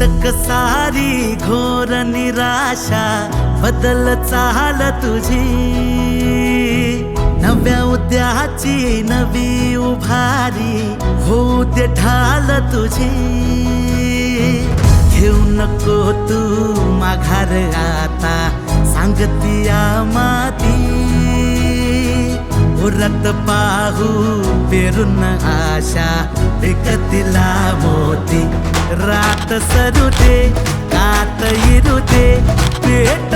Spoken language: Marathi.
अटक सारी घोर निराशा बदल चाल तुझी, नव्या उद्याची नवी उभारी होऊ दे ढाल तुझी। घेऊ नको तू माघार आता सांगतिया माती, उरत पाहू पेरून आशा विकतिला मोती। रात सरू दे कात इरू दे पेट